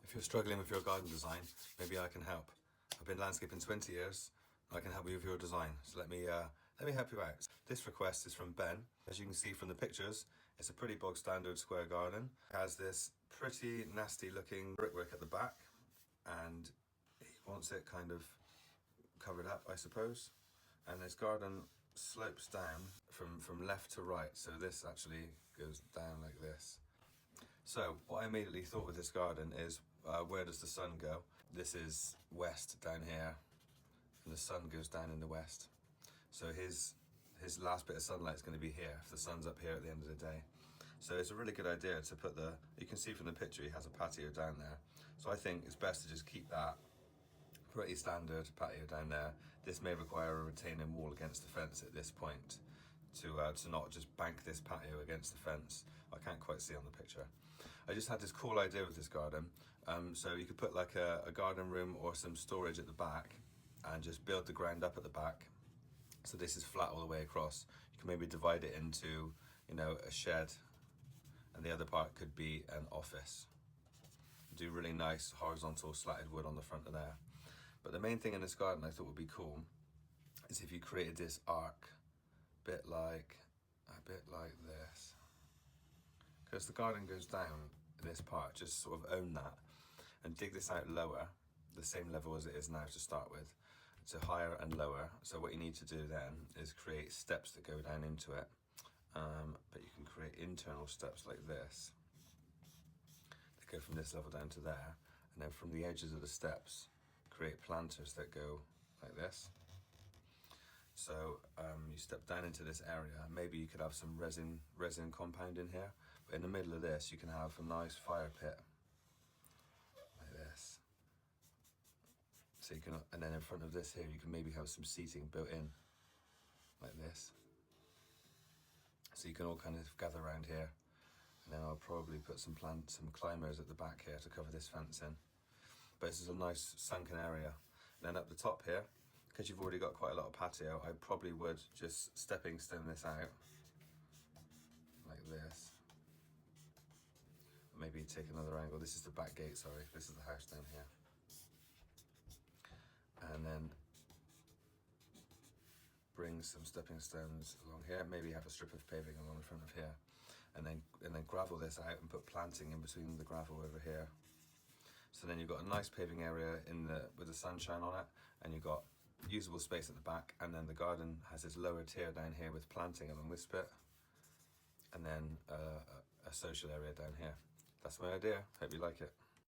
If you're struggling with your garden design, maybe I can help. I've been landscaping 20 years. I can help you with your design. So let me help you out. This request is from Ben. As you can see from the pictures, it's a pretty bog standard square garden. It has this pretty nasty looking brickwork at the back, and he wants it kind of covered up, I suppose. And this garden slopes down from left to right. So this actually goes down like this. So what I immediately thought with this garden is, where does the sun go? This is west down here, and the sun goes down in the west. So his last bit of sunlight is going to be here, if the sun's up here at the end of the day. So it's a really good idea to put you can see from the picture he has a patio down there. So I think it's best to just keep that pretty standard patio down there. This may require a retaining wall against the fence at this point to not just bank this patio against the fence. I can't quite see on the picture. I just had this cool idea with this garden. So you could put like a garden room or some storage at the back and just build the ground up at the back. So this is flat all the way across. You can maybe divide it into, a shed, and the other part could be an office. Do really nice horizontal slatted wood on the front of there. But the main thing in this garden I thought would be cool is if you created this arc, a bit like this. Because the garden goes down in this part, just sort of own that and dig this out lower, the same level as it is now to start with, so higher and lower. So what you need to do then is create steps that go down into it, but you can create internal steps like this that go from this level down to there, and then from the edges of the steps create planters that go like this. So you step down into this area. Maybe you could have some resin compound in here, but in the middle of this you can have a nice fire pit like this. So you can, and then in front of this here you can maybe have some seating built in like this. So you can all kind of gather around here, and then I'll probably put some climbers at the back here to cover this fence in. But this is a nice sunken area. And then up the top here, because you've already got quite a lot of patio, I probably would just stepping stone this out like this. Maybe take another angle. This is the back gate, sorry. This is the house down here. And then bring some stepping stones along here. Maybe have a strip of paving along the front of here. And then gravel this out and put planting in between the gravel over here. So then you've got a nice paving area with the sunshine on it, and you've got usable space at the back, and then the garden has this lower tier down here with planting along this bit, and then a social area down here. That's my idea. Hope you like it.